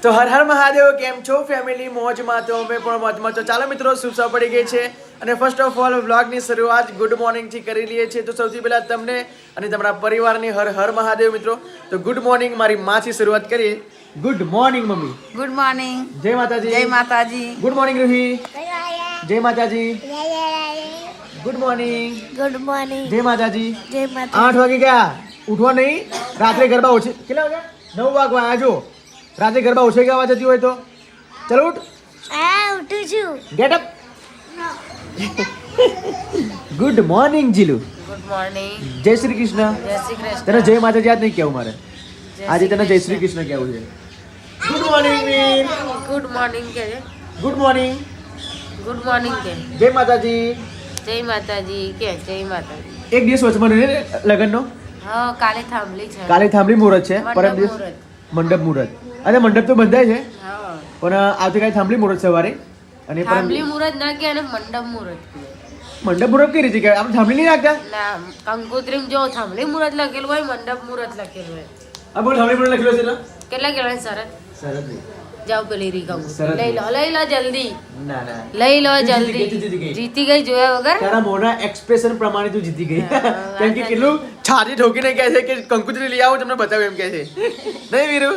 તો હર હર મહાદેવ, કેમ છો ફેમિલી? મોજમાં તો અમે પણ મોજમાં. તો ચાલો મિત્રો, શુભ સવાર પડી ગઈ છે અને ફર્સ્ટ ઓફ ઓલ વ્લોગની શરૂઆત ગુડ મોર્નિંગથી કરી લઈએ છીએ. તો સૌથી પહેલાં તમને અને તમારા પરિવારની હર હર મહાદેવ મિત્રો. તો ગુડ મોર્નિંગ, મારી માથી શરૂઆત કરીએ. Good morning mummy. Good morning. જય માતાજી. જય માતાજી. Good morning Ruhi. જય માતાજી. Good morning. Good morning. જય માતાજી. જય માતા. 8 વાગે ગયા, ઉઠવા નહીં. રાત્રે ગરબા ઓછી કેટલા વાગ્યા? 9 વાગવા આજો. રાત્રે ગરબા ઓછી ગાવા જતી હોય તો ચલો ઉઠ. ઉઠું છું. Get up. ગુડ મોર્નિંગ જીલુ. Good morning. જય શ્રી કૃષ્ણ. જય શ્રી કૃષ્ણ. તને જય માતાજી યાદ નહીં કેવું મારે. આજે તને જય શ્રી કૃષ્ણ કેવું છે. Good morning mean. Good morning કે ગુડ મોર્નિંગ. ગુડ મોર્નિંગ કે જય માતાજી. જય માતાજી કે જય માતાજી. એક દિવસ વચમાં ને લગનનો હા, કાલે થાંભલી છે. કાલે થાંભલી મુહૂર્ત છે. પરમ દિવસ મુહૂર્ત. મંડપ મુહૂર્ત. અને મંડપ તો બંધાય છે હા, પણ આવતીકાલે થાંભલી મુહૂર્ત સવારે. અને પરમ થાંભલી મુહૂર્ત ના કે અને મંડપ મુહૂર્ત કહે. મંડપ મુહૂર્ત કઈ રીતે કે આપણે થાંભલી નહીં રાખતા? ના, કંકોત્રીમાં જો થાંભલી મુહૂર્ત લખેલું હોય, મંડપ મુહૂર્ત લખેલું હોય. આ બોલ થાંભલી મુહૂર્ત લખેલો છે એટલે કેટલા કહેવાય? શરત. સરસ. જાઓ પેલી રી કહું. શરત. લઈ લો જલ્દી. ના ના, લઈ લો તું જીતી ગઈ, તું જલ્દી. જીતી ગઈ. જીતી ગઈ જોયા વગર. તારા મોઢા એક્સપ્રેશન પ્રમાણે તું જીતી ગઈ. હા, કેમ કે કેટલું છાતી ઠોકીને કહે છે કે કંકુતરી લઈ આવો, તમને બતાવું એમ કહે છે. નહીં વીરુ?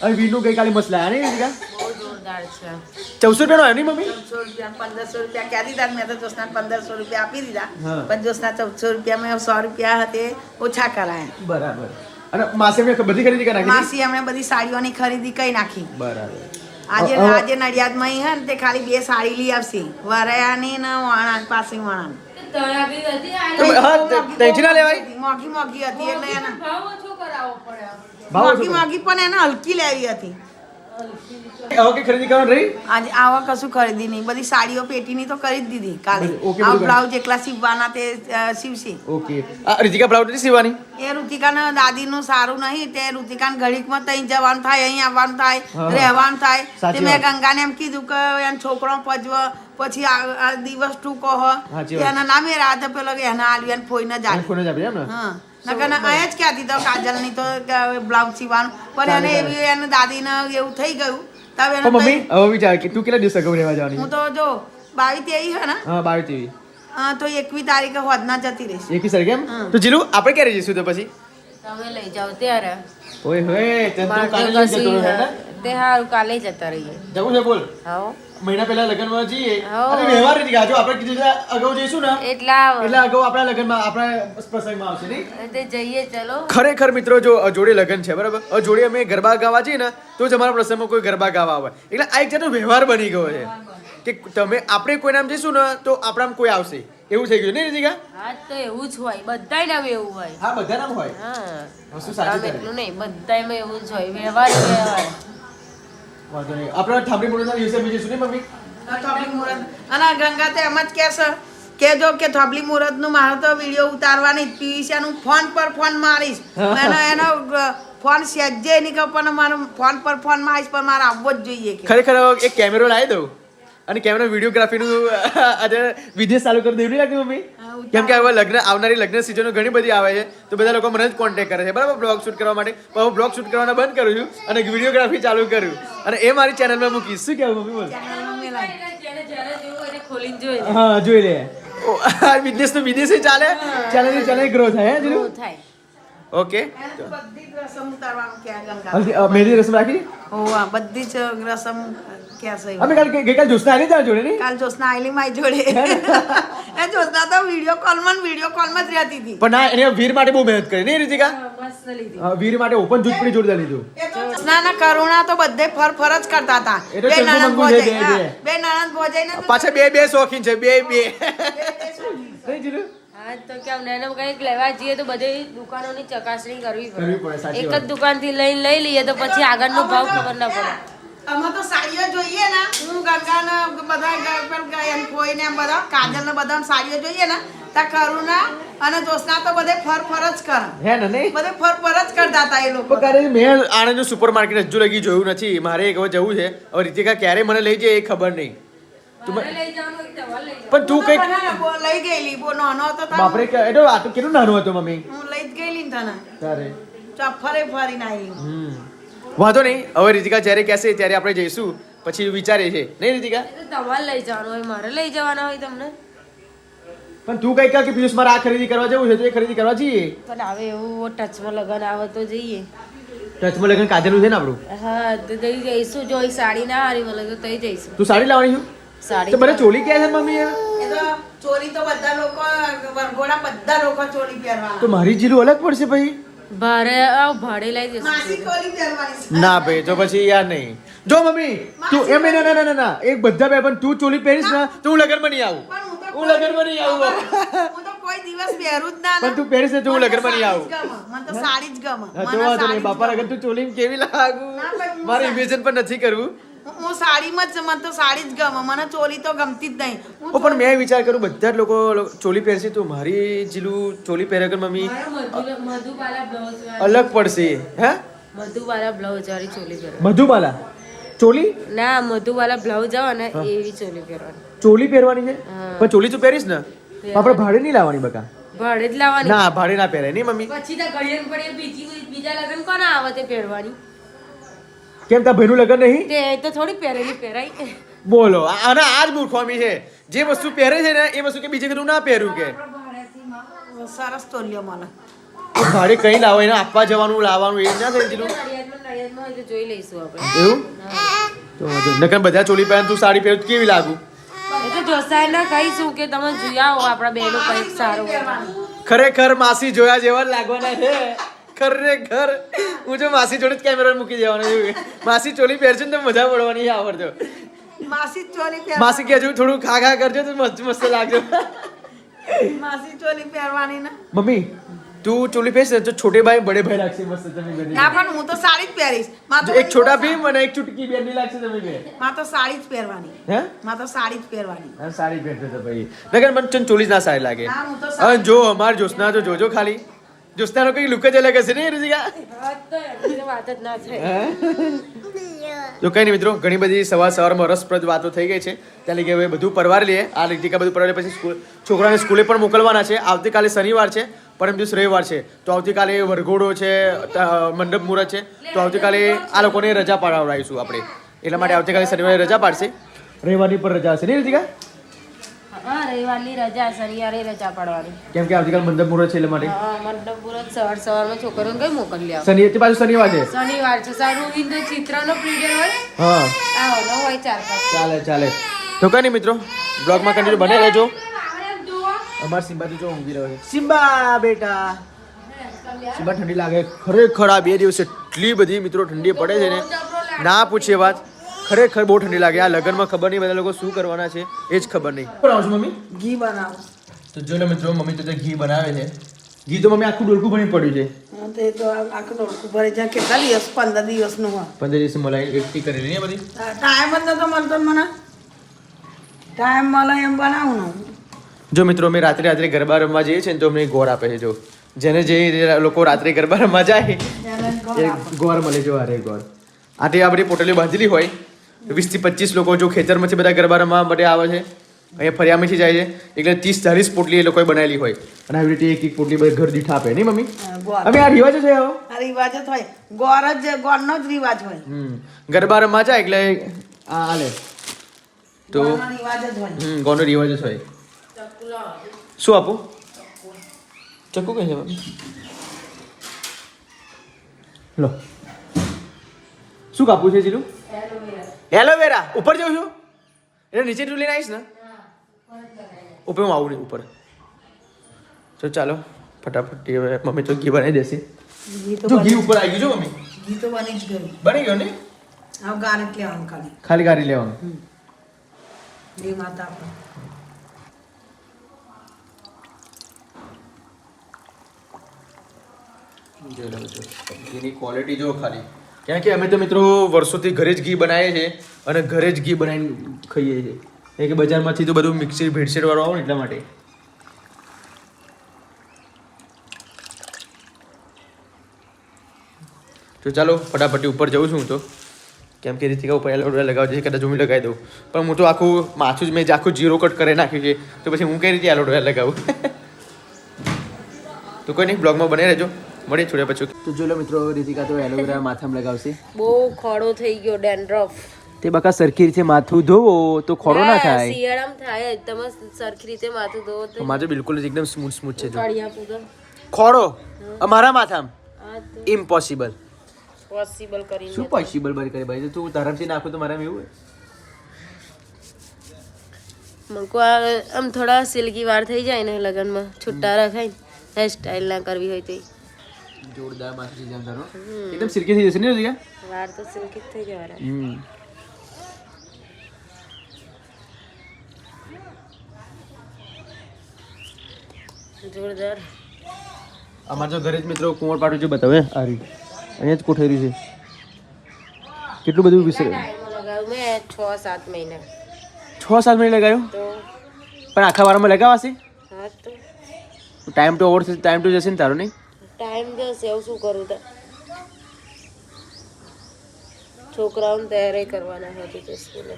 હવે વીરનું ગઈકાલે મસલા આયા નહીં વીરકા? બહુ જોરદાર છે. 1400 રૂપિયાનો આવ્યો નહીં મમ્મી? 1400 રૂપિયા 1500 રૂપિયા ક્યાં દીધા? મેં તો જોશના 1500 રૂપિયા આપી દીધા. હા. પણ જોશના 1400 રૂપિયા મેં 100 રૂપિયા હતે ઓછા કરાયા. બરાબર. અને માસે મેં બધી ખરીદી કરી નાખી? માસી અમે બધી સાડીઓની ખરીદી કરી નાખી. બરાબર. આજે નડિયાદમાં હે ને તે ખાલી 2 સાડી લઈ આવશે, વરાયાની ને વાણા પાસે વાણા. ત્યાંથી ના લેવાય? મોંઘી મોંઘી હતી એટલે એને ભાવ ઓછો કરાવવો પડે. ભાવ ઓછો મોંઘી મોંઘી પણ એને હલકી લેવી હતી. હવે કે ખરીદી કરવાની રહી? આજે આવા કશું ખરીદી નહીં, બધી સાડીઓ પેટીની તો કરી જ દીધી કાલે. ઓકે, આ બધું બ્લાઉઝ એકલા સીવવાના તે સીવશે. ઓકે. આ રીતિકા બ્લાઉઝ નથી સીવવાની? એ ઋતિકાના દાદીનું સારું નહીં, તે ઋતિકાને ઘડીકમાં તઈ જવાનું થાય, અહીં આવવાનું થાય, હા. રહેવાનું થાય. સાચી તે મેં વાત. ગંગાને એમ કીધું કે એનો છોકરો પજવ પછી આ દિવસ ટૂંકો હ સાચી વાત. એના નામે રાત પેલો કે એના આલ્યું એને ફોઈને જ અને આલ્યું. ફોન જ આપી એમ ને? હા, નકર અહીંયા જ ક્યાંથી તો કાજલની તો બ્લાઉઝ સીવવાનું પણ એને ચાલે, એવી એને દાદીને એવું થઈ ગયું. તો હવે એને પણ મમ્મી તઈ- હવે વિચાર કે તું કેટલા દિવસ અગાઉ રહેવા જવાની? હું તો જો 22-23 હે ને હા, 22 જેવી. તો 21 તારીખે હોદના જતી રહીશ. 21 તારીખે એમ? હા. તો જીલુ આપણે ક્યારે જઈશું તો પછી? તમે લઈ જાઓ ત્યારે. ઓય હોય, તે તો મારે કાલે તો જ જતો રહ્યો કશી- ને? તે હારું કાલે જતા રહીએ. જવું છે બોલ. હાઓ. મહિના પહેલા લગ્નમાં જઈએ હા. અને વ્યવહાર રીતે જો આપણે કીધું છે અગાઉ જઈશું ને એટલા એટલે અગાઉ આપણા લગ્નમાં આપણા પ્રસંગમાં આવશે નહીં? તે જઈએ ચલો. ખરેખર મિત્રો, જો જોડે લગ્ન છે બરાબર, હવે જોડે અમે ગરબા ગાવા જઈએ ને તો જ અમારા પ્રસંગમાં કોઈ ગરબા ગાવા આવે. એટલે આ એક જાતનો વ્યવહાર બની ગયો છે કે તમે આપણે કોઈ નામ જઈશું ને તો આપણામાં કોઈ આવશે, એવું થઈ ગયું નહીં રીતિકા? હા, તો એવું જ હોય, બધાય નામ એવું હોય. હા, બધા નામ હોય. હા, વસ્તુ સાચી આમ છે. એટલું નહીં, બધાયમાં એવું જ હોય, વ્યવહાર જ વ્યવહાર. વાંધો નહીં. આપણે થાંભલી મુહૂર્તના દિવસે અમે જઈશું નહીં મમ્મી? થોબલી મુહૂર્ત અને ગંગા તો એમ જ કહેશે કે જો કે થોબલી મુહૂર્તનું મારે તો વિડીયો ઉતારવાની જ પીવીસીનું ફોન પર ફોન મારીશ. એનો ફોન સહેજે નહીં કે પણ મારો ફોન પર ફોન મારીશ, પણ મારે આવવો જ જોઈએ કે ખરેખર હવે એક કેમેરો લાવી દઉં અને કેમેરા વિડીયોગ્રાફીનું આજે વિદેશ ચાલુ કરી દેવું નહીં લાગતું મમ્મી? કેમ કે હવે લગ્ન આવનારી લગ્ન સિઝનો ઘણી બધી આવે છે તો બધા લોકો મને જ કોન્ટેક્ટ કરે છે બરાબર બ્લોગ શૂટ કરવા માટે. પણ હું બ્લોગ શૂટ કરવાના બંધ કરું છું અને વિડીયોગ્રાફી ચાલુ કરું અને એ મારી ચેનલમાં મૂકીશ. શું કહેવું મમ્મી? બોલ. જેને જ્યારે જેવું હોય એને ખોલીને જોઈ લે. હા, જોઈ લે. બિઝનેસ તો વિદેશે ચાલે, ચેનલ ગ્રો થાય. હે જીલુ? એવું થાય. ઓકે. એને બધી જ રસમ ઉતારવાનું કે ગંગા. હલ્દી મહેંદી રસમ રાખી? હોવા બધી જ રસમ કહેશે. અમે ગઈકાલ જોશના આવી તારા જોડે નહીં? કાલ જોશના આવેલી મારી જોડે. એ જોશના તો વિડીયો કોલમાં જ રહેતી હતી. પણ ના, એને વીર માટે બહુ મહેનત કરી નહીં રીતિકા? મસ્ત લીધી. વીર માટે ઓપન જૂથપડી જોરદાર લીધું. જોશના કરુણા તો બધે ફર જ કરતા હતા. એ તો બે ચંદુ નણંદ મંગુ છે, ભોજાઈ, બે. હા, બે નણંદ ભોજાઈને તો પાછા બે શોખીન છે, બે નહીં જીલુ? હા, તો કેમ ને એને કંઈક લેવા જઈએ તો બધી દુકાનોની ચકાસણી કરવી કરવી પડે, સાચી એક જ વાત. દુકાનથી લઈ લઈએ તો પછી આગળનો ભાવ ખબર ના પડે. અમે તો સાડીઓ જોઈએ ને, હું ગંગાને બધા એમ કોઈને એમ બધા કાજલને બધા સાડીઓ જોઈએ ને ત્યાં કરુણા અને જોશના તો બધે ફર જ કરે. હે ને નહીં? બધે ફર જ કરતા હતા એ લોકો. પણ ક્યારે મેં આણંદનું સુપર માર્કેટ હજુ લગી જોયું નથી. મારે એક હવે જવું છે. હવે રીતિકા ક્યારે મને લઈ જાય એ ખબર નહીં. તું મારે લઈ જવાનું હોય તો તમારે લઈ જવાનું. પણ તું કઈક લઈ ગયેલી બહુ નાનો હતો તાર. બાપરે એ તો આ તો કેટલું નાનું હતું મમ્મી હું લઈ જ ગયેલી ને તને તારે. ફરે ફરીને આવી. વાંધો નહીં, હવે રીતિકા જ્યારે કહેશે ત્યારે આપણે જઈશું, પછી વિચારીએ છે નહીં રીતિકા? એ તો તમારે લઈ જવાનું હોય, મારે લઈ જવાના હોય તમને. પણ તું કઈ કે પિયુષ મારે આ ખરીદી કરવા જવું છે તો એ ખરીદી કરવા જઈએ. પણ હવે એવું ટચમાં લગન આવે તો જઈએ. ટચમાં લગન કાજલનું છે ને આપણું. હા તો તઈ જઈશું. જો એ સાડી ના હારી મળે તો તઈ જઈશું. તું સાડી લાવવાની છું? સાડી તો મને ચોલી ક્યાં છે મમ્મી? એ તો ચોરી તો બધા લોકો વરઘોડા બધા લોકો ચોરી પહેરવાના. તો મારી જીલું અલગ પડશે ભાઈ. ભાડે લઈ જઈશું. માસી ચોરી પહેરવાની છે. ના ભાઈ તો પછી યાર નહીં. જો મમ્મી તું એમ નહીં, ના ના ના ના એક બધા બે પણ તું ચોલી પહેરીશ ને તો હું લગનમાં નહીં આવું. પણ હું લગનમાં નહીં આવું. હું તો કોઈ દિવસ પહેરું જ ના ને. પણ તું પહેરીશ ને તો હું લગનમાં નહીં આવું. મને તો સાડી જ ગમે. હા, મને તો વાંધો નહીં. સાડી જ બાપા ગમે. લગન તું ચોલી કેવી લાગુ? ના ભાઈ, હું મારે ઇમેજિન પણ નથી કરવું. હું સાડીમાં જ મને તો સાડી જ ગમે. મને ચોરી તો ગમતી જ નહીં. હું ઓ પણ મેં વિચાર કરું બધા જ લોકો ચોલી પહેરશે તો મારી જીલું ચોલી પહેરે કે મમ્મી મધુબાલા બ્લાઉઝ અલગ પડશે. હે મધુબાલા બ્લાઉઝ વાળી ચોલી પહેરવાની. મધુબાલા ચોલી ના મધુબાલા બ્લાઉઝ આવે ને એવી ચોલી પહેરવાની. ચોલી પહેરવાની છે? હા. પણ ચોલી તું પહેરીશ ને આપણે ભાડે નહીં લાવવાની બકા. ભાડે જ લાવવાની. ના ભાડે ના પહેરાય નહીં મમ્મી. પછી તો ઘડીએ ને ઘડીએ બીજા લગન કોના આવે તે પહેરવાની. કેમ તારા ભાઈનું લગન નહીં? તે તો થોડી પહેરેલી પહેરાય. બોલો આના આ જ મૂર્ખામી છે. જે વસ્તુ પહેરે છે ને એ વસ્તુ કે બીજે કદું ના પહેરું કે સરસ તોલ્યો મને. તો ભાડે કઈ લાવો એને આપવા જવાનું લાવવાનું એ ના થઈ જીલું નડિયાદમાં હોય તો જોઈ લઈશું આપણે. એવું તો વાંધો નહીં. નકર બધા ચોલી પહેરે તું સાડી પહેર કેવી લાગુ? એ તો જોસાઈને કહીશું કે તમે જોઈ આવો આપણા બેનો કંઈક સારું હોય. ખરેખર માસી જોયા જેવા જ લાગવાના છે. ખરેખર હું જો માસી જોડે જ કેમેરા મૂકી દેવાનો છું. માસી ચોલી પહેરશે ને તો મજા પડવાની છે આવડતો. માસી ચોરી પહેરવાની. માસી કે હજુ થોડું ખા ખા કરજો તો મસ્ત મસ્ત લાગજો. માસી ચોરી પહેરવાની ને. મમ્મી તું ચોલી પહેરશે ને તો છોટે ભાઈ બડે ભાઈ લાગશે મસ્ત તમે બંને. ના પણ હું તો સાડી જ પહેરીશ. માર તો એક છોટા ભીમ અને એક ચુટકી બેની લાગશે તમે બે. માર તો સાડી જ પહેરવાની. હે માર તો સાડી જ પહેરવાની. હા સાડી પહેરતો તો ભાઈ. નકર મને ચન ચોલી જ ના સારી લાગે. ના, હું તો હવે જો અમાર જોશના તો જોજો ખાલી. જોશનાનો કઈ લુક જ અલગ હશે ને રુચિકા? વાત જ ના થાય. જો કઈ નહીં મિત્રો, ઘણી બધી સવારમાં રસપ્રદ વાતો થઈ ગઈ છે. ત્યાં લઈ હવે બધું પરવાર લઈએ. આ રીતિકા બધું પરવાર પછી છોકરાને સ્કૂલે પણ મોકલવાના છે. આવતીકાલે શનિવાર છે, પરમ દિવસ રવિવાર છે. તો આવતીકાલે વરઘોડો છે, મંડપ મુહૂર્ત છે. તો આવતીકાલે આ લોકોને રજા પાડવડાવીશું આપણે. એટલા માટે આવતીકાલે શનિવારે રજા પાડશે. રવિવારની પર રજા હશે ને રીતિકા? હા રવિવારની રજા, શનિવારે રજા પાડવાની. કેમ કે આવતીકાલે મંડપ મુહૂર્ત છે એટલા માટે. હા મંડપ મુહૂર્ત સવારમાં છોકરીઓને કઈ મોકલી આવો. શનિ તે પાછું શનિવાર છે. શનિવાર છે. સારું ચિત્રનો પીરિયડ હોય. હા આવો હોય 4-5. ચાલે ચાલે. તો કઈ નહીં મિત્રો, બ્લોગમાં કન્ટિન્યુ બને રહેજો. અમાર સિમ્બા તો જો ઊંઘી રહ્યો છે. સિમ્બા બેટા, સિમ્બા ઠંડી લાગે ખરેખર. આ 2 દિવસ એટલી બધી મિત્રો ઠંડી પડે છે ને ના પૂછે વાત. ખરેખર બહુ ઠંડી લાગે. આ લગનમાં ખબર નહીં બધા લોકો શું કરવાના છે એ જ ખબર નહીં. બનાવું છું મમ્મી? ઘી બનાવો. તો જો ને મિત્રો, મમ્મી તો ઘી બનાવે છે. ઘી તો મમ્મી આખું ડોલકું ભણી પડ્યું છે. હા, તો એ તો આખું ડોલકું ભરી જાય. કેટલા દિવસ? 15 દિવસનું હોય. 15 દિવસ મલાઈ એકઠી કરેલી ને બધી. ટાઈમ જ નતો મળતો મને. ટાઈમ મળે એમ બનાવું ને. જો મિત્રો, અમે રાત્રે ગરબા રમવા જઈએ છીએ ને તો અમને ગોળ આપે છે. જો જેને જે લોકો રાત્રે ગરબા રમવા જાય એ ગોળ મળે. જો અરે ગોળ આટલી આપણી પોટલીઓ બાંધેલી હોય 20 થી 25 લોકો જો ખેતરમાંથી બધા ગરબા રમવા માટે આવે છે. અહીંયા ફરિયામાંથી જાય છે એટલે 30-40 પોટલી એ લોકોએ બનાવેલી હોય અને આવી રીતે એક પોટલી બધી ઘર દીઠ આપે નહીં મમ્મી? ગોળ. અમે આ રિવાજ છે આવો. આ રિવાજ જ હોય. ગોળનો જ રિવાજ હોય. ગરબા રમવા જાય એટલે આ આલે તો ગોળનો રિવાજ જ હોય. ગોળનો રિવાજ જ હોય. શું આપું? ચક્કુ કઈ છે મમ્મી? લો શું કાપવું છે જીલું? એલોવેરા. ઉપર જાઉં છું એટલે નીચે તું લઈને આવીશ ને? ઉપર હું આવું નહીં ઉપર. તો ચાલો ફટાફટ હવે મમ્મી તો ઘી બનાવી દેશે. ઘી તો જો ઘી ઉપર આવી ગયું. જો મમ્મી ઘી તો બની જ ગયું. બની ગયો ને? હવે ગારેટ લેવાનું ખાલી. ખાલી ગાળી લેવાનું. ઘી માતા આપણે. ઘીની ક્વોલિટી જો ખાલી. કારણ કે અમે તો મિત્રો વર્ષોથી ઘરે જ ઘી બનાવીએ છીએ અને ઘરે જ ઘી બનાવીને ખાઈએ છીએ. એ કે બજારમાંથી તો બધું મિક્સર ભેળસેળ વાળું આવે ને એટલા માટે. તો ચાલો ફટાફટ ઉપર જઉં છું હું તો. કેમ કે રીતિકા ઉપર એલોવેરા લગાવજે છે, કદાચ હું લગાવી દઉં. પણ હું તો આખું માથું જ મેં આખું જીરો કટ કરી નાખ્યું છે તો પછી હું કઈ રીતે એલોવેરા લગાવું? તો કોઈ નહીં, બ્લોગમાં બને રહેજો. મળીએ થોડા પછી. તો જો લો મિત્રો, રીતિકા તો એલોવેરા માથામાં લગાવશે. બહુ ખોડો થઈ ગયો ડેન્ડ્રફ. તે બકા સરખી રીતે માથું ધોવો તો ખોડો ના થાય. શિયાળામાં થાય જ. તમે સરખી રીતે માથું ધોવો તો માથું બિલકુલ એકદમ સ્મૂથ છે. જો કાઢી આપું તો ખોડો અમારા માથામાં આ તો ઇમ્પોસિબલ. પોસિબલ કરીને શું પોસિબલ બરી કરે ભાઈ? તું ધરમથી નાખું તો મારામાં એવું હોય? મકો આમ થોડા સિલ્કી વાર થઈ જાય ને લગનમાં છૂટા રખાય હેર સ્ટાઈલ ના કરવી હોય તો જોરદાર માથું જામ તારો એકદમ સિલ્કી થઈ જશે ને રીતિકા? વાર તો સિલ્કી થઈ જવાના. જોરદાર. અમારે તો ઘરે જ મિત્રો કુંવર પાટું જો બતાવે આ રીત અહીંયા જ કોઠેરી છે. કેટલું બધું વિસરે. લગાવ્યું મેં 6-7 મહિના. 6-7 મહિને લગાવ્યું તો પણ આખા વારમાં લગાવાશે? હા તો ટાઈમ તો ઓવર ટાઈમ તો જશે ને તારો? નહીં ટાઈમ જશે એવું શું કરું તો છોકરાઓને તૈયારી કરવાના હતી તો સ્કૂલે.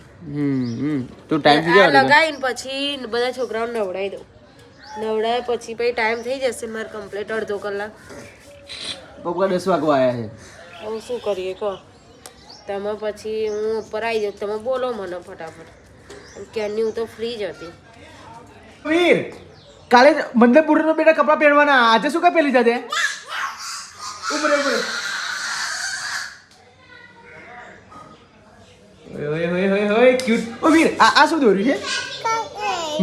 તો ટાઈમ થઈ જાય લગાવીને પછી બધા છોકરાઓને નવડાવી દઉં. નવડાવે પછી ટાઈમ થઈ જશે મારે કમ્પ્લીટ અડધો કલાક. પપ્પા 10 વાગવા આવ્યા છે. હવે શું કરીએ કહો તમે? પછી હું ઉપર આવી જાઉં તમે બોલો મને ફટાફટ. ક્યારની હું તો ફ્રી જ હતી. વીર કાલે મંદરપુરનો બેટા કપડા પહેરવાના, આજે શું કા પહેરી જાતે? ઉપર ઉપર ઓય ઓય ઓય ઓય ક્યુટ. ઓ વીર આ શું દોર્યું છે?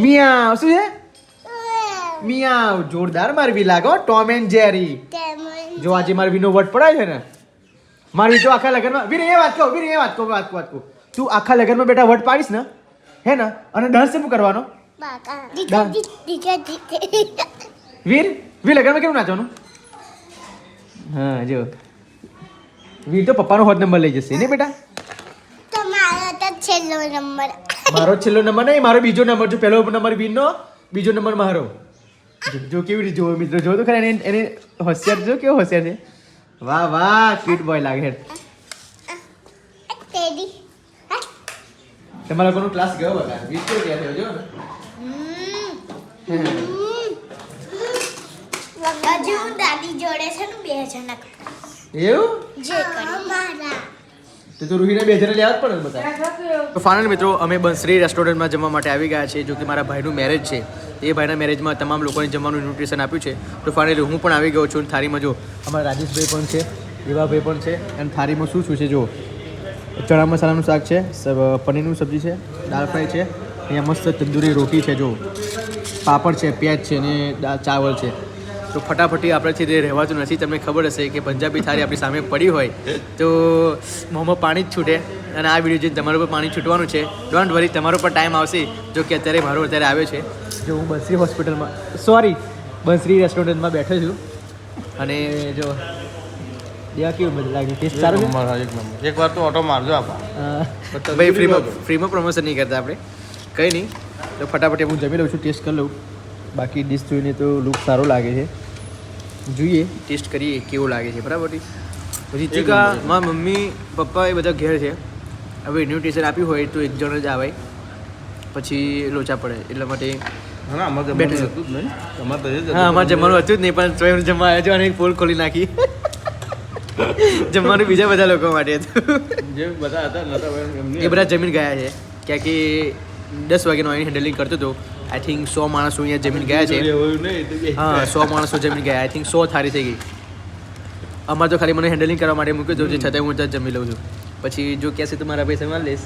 મિયાવ. શું છે? મિયાવ. જોરદાર મારી વી લાગો ટોમ એન્ડ જેરી. જો આજે મારી વીનો વટ પડાય છે ને મારી જો આખા લગનમાં વીર એ વાત કહું તું આખા લગનમાં બેટા વટ પાડીશ ને હે ને અને ડાન્સ શું કરવાનો? વીર લગનમાં કેમ નાચવાનું? હા જો વીર તો પપ્પાનો હોટ નંબર લઈ જશે ને બેટા? મારો છેલ્લો નંબર નહીં, મારો બીજો નંબર. જો પહેલો નંબર વીરનો, બીજો નંબર મારો. જો કેવી રીતે જોવો મિત્રો, જો તો ખરા એને હોશિયાર. જો કેવો હોશિયાર છે. વાહ વાહ ક્યુટ બોય લાગે. તમારા કોનો ક્લાસ ગયો બકા? વીર કેવો ગયા છે જો ને. હજુ દાદી જોડે છે ને 2 જણા એવું જે કરી તો રૂહીને 2 જણા લેવા જ પડે ને બધા. તો ફાઇનલ મિત્રો અમે બંસરી રેસ્ટોરન્ટમાં જમવા માટે આવી ગયા છે. જો કે મારા ભાઈનું મેરેજ છે, એ ભાઈના મેરેજમાં તમામ લોકોને જમવાનું ઇન્વિટેશન આપ્યું છે. તો ફાઇનલી હું પણ આવી ગયો છું. થાળીમાં જો અમારા રાજેશભાઈ પણ છે, દેવાભાઈ પણ છે. અને થાળીમાં શું છે જો ચણા મસાલાનું શાક છે, પનીરનું સબ્જી છે, દાળ ફ્રાય છે, અહીંયા મસ્ત તંદૂરી રોટી છે, જો પાપડ છે, પ્યાજ છે અને ચાવલ છે. તો ફટાફટી આપણેથી તે રહેવાતું નથી. તમને ખબર હશે કે પંજાબી થાળી આપણી સામે પડી હોય તો મોંમાં પાણી જ છૂટે. અને આ વિડીયો જોઈને તમારું પર પાણી છૂટવાનું છે. ડોન્ટ વરી, તમારો પર ટાઈમ આવશે. જો કે અત્યારે મારો અત્યારે આવ્યો છે. જો હું બંસરી રેસ્ટોરન્ટમાં બેઠો છું. અને જો દેવા કેવું બધું લાગ્યું? ટેસ્ટ સારું છે? એકવાર તો ઓટો મારજો આપા. ભાઈ ફ્રીમાં પ્રમોશન નહીં કરતા આપણે, કંઈ નહીં. તો ફટાફટ હું જમી લઉં છું, ટેસ્ટ કરી લઉં. બાકી ડિશ જોઈને તો લુક સારો લાગે છે. જોઈએ ટેસ્ટ કરીએ કેવો લાગે છે. બરાબર. રીતિકા મારા મમ્મી પપ્પા એ બધા ઘેર છે. હવે ઇન્વિટેશન આપ્યું હોય તો એક જણ જ આવે, પછી લોચા પડે. એટલા માટે હા અમારે જમવાનું હતું જ નહીં. તમારે તો હા અમારે જમવાનું હતું જ નહીં, પણ સ્વયં જમવા આવ્યા છો અને એક પોલ ખોલી નાખી. જમવાનું બીજા બધા લોકો માટે હતું. જે બધા હતા નતા એમની એ બધા જમીન ગયા છે. ક્યાં કે 10 વાગ્યાનો આવીને હેન્ડલિંગ કરતો હતો. આઈ થિંક 100 માણસો અહીંયા જમીન ગયા છે. હા 100 માણસો જમીન ગયા. આઈ થિંક 100 થાળી થઈ ગઈ. અમારે તો ખાલી મને હેન્ડલિંગ કરવા માટે મૂક્યો હતો, જે છતાંય હું ત્યાં જમી લઉં છું. પછી જો કહેશે તો મારા પૈસા માં લઈશ.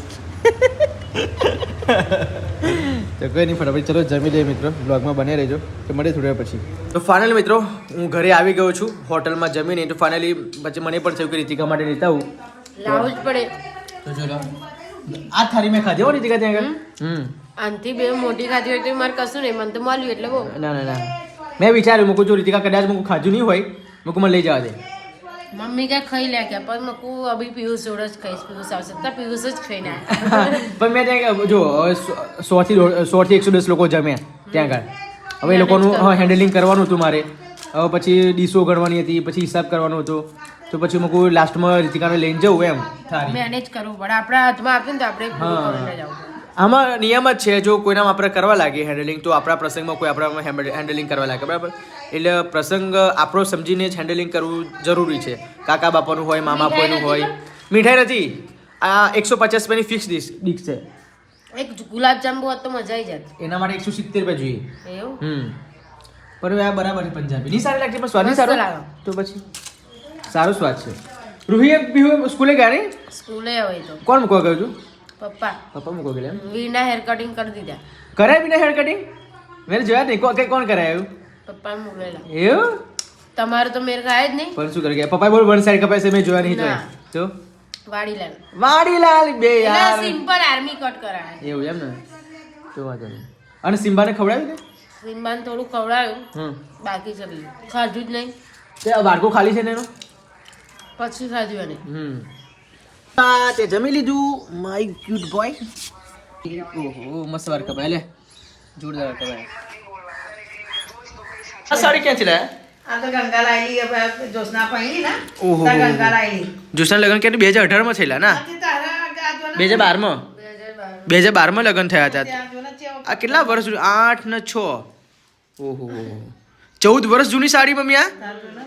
તો કોઈ નહીં, ફટાફટ ચલો જમી લઈએ મિત્રો. બ્લોગમાં બને રહેજો. તો મળે થોડી વાર પછી. તો ફાઇનલ મિત્રો હું ઘરે આવી ગયો છું હોટલમાં જમીને. તો ફાઇનલી પછી મને પણ થયું કે રીતિકા માટે લેતા આવું. લાવવું જ પડે. તો ચલો આ થાળી મેં ખાધી હો રીતિકા ત્યાં આગળ. આનથી બે મોટી ખાધી હોય તો મારે કશું નહીં, મને તો મળ્યું એટલે બહુ. ના મેં વિચાર્યું મૂકું છું રીતિકા કદાચ મૂકું ખાધું નહીં હોય, મૂકું મને લઈ જવા દે. મમ્મી ક્યાં ખાઈ લે કે પણ મકુ અભી પિયુષ જોડે જ ખાઈશ. પિયુષ આવશે તો પિયુષ જ ખાઈને પણ મેં ત્યાં જો 100 થી 110 લોકો જમ્યા ત્યાં આગળ. હવે એ લોકોનું હેન્ડલિંગ કરવાનું હતું મારે. હવે પછી ડીશો ગણવાની હતી, પછી હિસાબ કરવાનો હતો. તો પછી મેં લાસ્ટમાં રીતિકાને લઈને જવું એમ થાળી મેનેજ કરવું પડે. આપણા હાથમાં આપે ને તો આપણે પૂરું કરીને જવું પડે. આમાં નિયમ જ છે જો કોઈના આપણે કરવા લાગીએ હેન્ડલિંગ તો આપણા પ્રસંગમાં કોઈ આપણા હેન્ડલિંગ કરવા લાગે બરાબર એટલે પ્રસંગ આપણો સમજીને જ હેન્ડલિંગ કરવું જરૂરી છે કાકા બાપાનું હોય મામા ફોઈનું હોય મીઠાઈ નથી આ 150 રૂપિયાની ફિક્સ ડીશ છે એક ગુલાબજાંબુ હોત તો મજા આવી જાત એના માટે 170 રૂપિયા જોઈએ એવું પણ આ બરાબર છે પંજાબી નહીં સારી લાગતી પણ સ્વાદ નહીં સારો લાગે. તો પછી સારો સ્વાદ છે રૂહી સ્કૂલે ગયા નહીં સ્કૂલે હવે તો કોણ મૂકવા ગયું છું પપ્પા પપ્પા મૂકવા ગયેલા એમ? વીના હેર કટિંગ કરી દીધા કરાય બિના હેર કટિંગ મેં જોયા નહીં કોણ કરાયું પપ્પા મોકલેલા એવું તમારે તો મેર ખાય જ નહીં પણ શું કરી ગયા પપ્પાએ બોલ વન સાઈડ કપાય છે મેં જોયા નહીં ના. તો વાડીલાલ વાડીલાલ બે એટલે યાર સિમ્પલ આર્મી કટ કરાય એવું એમ ને તો વાંધો નહીં અને સિમ્બાને ખવડાવ્યું ને સિમ્બાને થોડું ખવડાવ્યું હમ બાકી ચલી ખાધું જ નહીં તે બાળકો ખાલી છે ને એનો પછી ખાધું એને તે જમી લીધું માય ક્યુટ બોય ઓહો મસ્ત વાર કપાય લે જોરદાર કપાય આ સાડી ક્યાંથી લાયા આ તો ગંગા લાયલી હવે જોશના પહેરી ને ઓહો. તો ગંગા લાયલી જોશના લગ્ન ક્યારે 2018 માં થયેલા ના આથી તારા આ જો ને 2012 માં 2012 માં લગ્ન થયા હતા ત્યાં જો ને ચેવો આ કેટલા વર્ષ જૂની 8 ને 6 ઓહો 14 વર્ષ જૂની સાડી મમ્મી આ તાર જો ને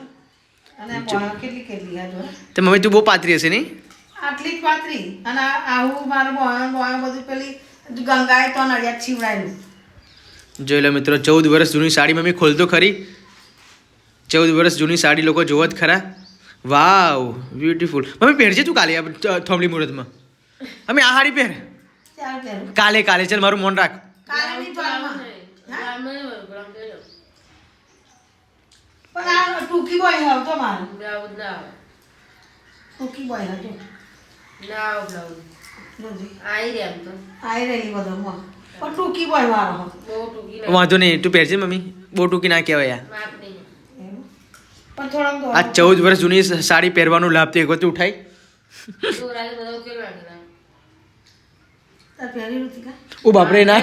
અને બોણા કેટલી આ જો ને. તે મમ્મી તું બહુ પાતરી હશે નહીં આટલી જ પાતરી અને આવું મારું બોણા બધું પેલી ગંગાએ તો નડિયાદ છીવડાયેલું જોઈ લો મિત્રો 14 વર્ષ જૂની સાડી મમ્મી ખોલતો ખરી 14 વર્ષ જૂની સાડી લોકો જોવો જ ખરા વાવ બ્યુટીફુલ મમ્મી પહેરજે તું કાલે આ થોમલી મુહૂર્તમાં મમ્મી આ સાડી પહેર ચાલ પહેરું કાલે ચાલ મારું મન રાખ કાલની દ્વારમાં બ્રાહ્મણ હોય, બ્રાહ્મણ હોય. પણ આ ટૂંકી બોય હતો મારું બ્લાઉઝ ના આવે ટૂંકી બોય હતો ના આવે બ્લાઉઝ જોજી આવી રહ્યા એમ તો આઈ રહેલી બધો પણ ટૂંકી બોય વાળો હતો બહુ ટૂંકી નહીં વાંધો નહીં તું પહેરજે મમ્મી બહુ ટૂંકી ના કહેવાય યાર માપ નહીં એવું પણ થોડાક આ 14 વર્ષ જૂની સાડી પહેરવાનો લાભ તો એક વખત ઉઠાય છોકરાને બધા કેવું લાગે તાર પહેરી ઋતિકા ઓ બાપરે ના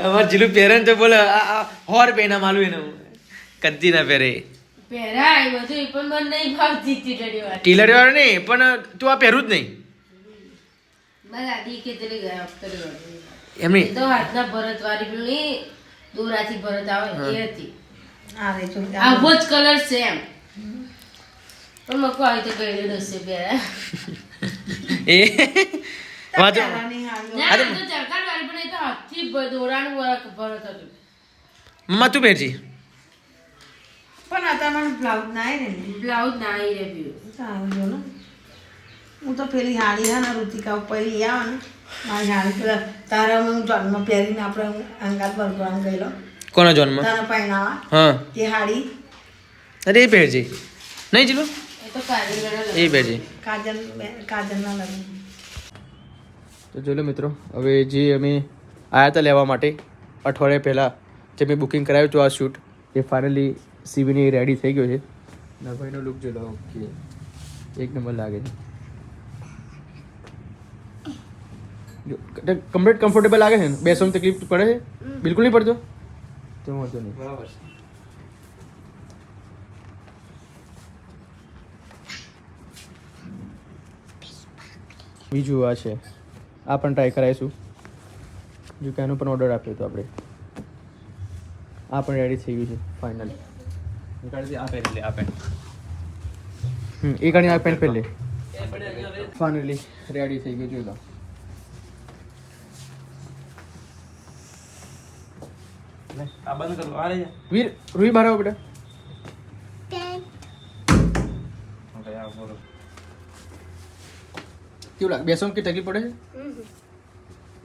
અમાર જીલું પહેરે ને તો બોલે હોર પહેના માલું એને કદી ના પહેરે પહેરાય બધું એ પણ મને નહીં ભાવતી ટીટડી વાળી ટીલર વાળો નહીં પણ તું આ પહેરું જ નહીં મારી દાદી કેટલી ગયા અફતરી વાળી એમની એ તો હાથના ભરત વાળી પેલી દોરાથી ભરત આવે એ હતી આ રે જો આવો જ કલર છે એમ પણ મકો આવી તો ગયેલું હશે પહેરા એ વાંધો પહેરાની હાલો ના આ તો ચરકાર વાળી પણ એ તો હાથથી દોરાનું ભરત હતું મમ્મા તું પહેરજી પણ આ મને બ્લાઉઝ ના આવી ને બ્લાઉઝ ના આવી રહ્યું સારું જો ને હું તો પેલી હાડી હા ને ઋતિકા ઉપર આવે ને મારી હાડી પેલા તારા હું જન્મ પહેરીને આપણે અંગાત બરગોળામાં ગયેલો કોનો જન્મ તારા પહેણાવા હા તે હાડી અરે એ પહેરજે નહીં જીલું એ તો કાજલ એ પહેરજે કાજલના લગ્ન તો જોઈ લો મિત્રો હવે જે અમે આવ્યા હતા લેવા માટે અઠવાડિયા પહેલાં જે મેં બુકિંગ કરાવ્યું હતું આ શૂટ એ ફાઇનલી સીવીને રેડી થઈ ગયો છે નભાઈનો લુક જોઈ લો ઓકે એક નંબર લાગે છે જો કમ્પ્લીટ કમ્ફર્ટેબલ લાગે છે ને બેસવામાં તકલીફ પડે છે બિલકુલ નહીં પડતો તો વાંધો નહીં બરાબર છે બીજું આ છે આ પણ ટ્રાય કરાવીશું જો કે આનો પણ ઓર્ડર આપ્યો હતો આપણે આ પણ રેડી થઈ ગયું છે ફાઇનલી આ પહેરી લે આ પેન્ટ એ ગાડી આ પેન્ટ પહેલે ફાઇનલી રેડી થઈ ગયું જોઈ લો આ બંધ કરો આ રે વીર રૂહી બહાર આવો બેટા ઓકે આ બોલો કેવું લાગે બેસવામાં કે તકલીફ પડે છે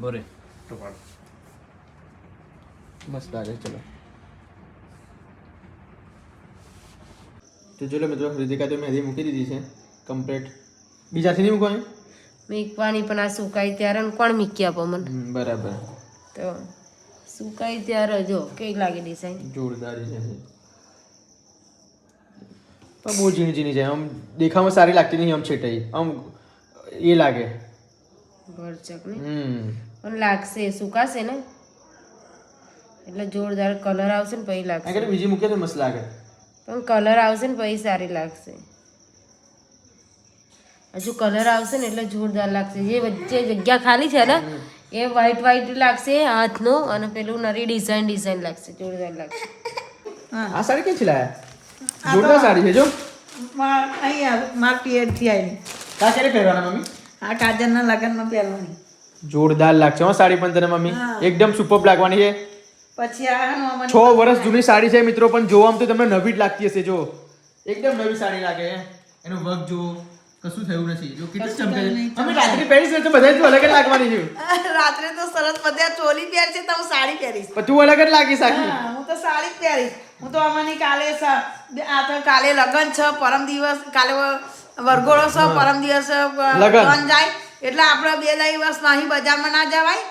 બોરે તો પાડ મસ્ત લાગે ચલો તો જો લો મિત્રો રિતિકા તો મહેંદી મૂકી દીધી છે કમ્પ્લીટ બીજાથી નહીં મૂકવાની મીકવાની પણ આ સુકાઈ ત્યારે ને કોણ મીકી આપો મને બરાબર તો સુકાઈ ત્યારે જો કેવી લાગે ડિઝાઇન જોરદાર છે પણ બહુ ઝીણી ઝીણી છે આમ દેખાવામાં સારી લાગતી નહીં આમ છેટાઈ આમ એ લાગે ભરચક ને પણ લાગશે સુકાશે ને એટલે જોરદાર કલર આવશે ને પછી લાગશે આગળ બીજી મૂકે તો મસ્ત લાગે પણ કલર આવશે ને પછી સારી લાગશે હજુ કલર આવશે ને એટલે જોરદાર લાગશે. જે વચ્ચે જગ્યા ખાલી છે ને એ વ્હાઈટ વ્હાઈટ લાગશે હાથનો, અને પેલું નરી ડિઝાઇન લાગશે, જોરદાર લાગશે. આ સાડી ક્યાંથી લાયા? જોરદાર સાડી છે જો. અહીંયા મારા પિયરથી આવી. આ ક્યારે પહેરવાના મમ્મી? આ કાજલના લગ્નમાં પહેરવાની. જોરદાર લાગશે હો સાડી પણ તને મમ્મી, એકદમ સુપર લાગવાની છે. પછી આ 6 વર્ષ જૂની સાડી છે મિત્રો, પણ જોવામાં તો તમને નવી જ લાગતી હશે. જો એકદમ નવી સાડી લાગે છે. એનું વર્ક જો કશું થયું નથી, જો કેટલું ચમકે છે. અમે રાત્રે પહેરીશ ને તો બધા તો અલગ જ લાગવાની છે. રાત્રે તો સરસ બધા ચોલી પહેરશે તો હું સાડી પહેરીશ. પણ તું અલગ જ લાગીશ આખી. હા, હું તો સાડી જ પહેરીશ. હું તો અમારી કાલે આ તો કાલે લગ્ન છે, પરમ દિવસ કાલે વરઘોડો છે, પરમ દિવસ લગ્ન જાય એટલે આપણે 2 દિવસ નહીં બજારમાં ના જવાય,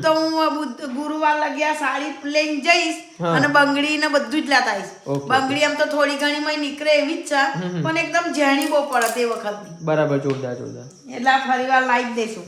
તો હું ગુરુવાર લગ્યા સાડી લઈને જઈશ અને બંગડી ને બધું જ લેતા આવીશ. બંગડી આમ તો થોડી ઘણી માં નીકળે એવી જ છે, પણ એકદમ ઝેણી બહુ પડે તે વખતની. બરાબર, જોરદાર જોરદાર. એટલે આ ફરીવાર લાવી જ દઈશું.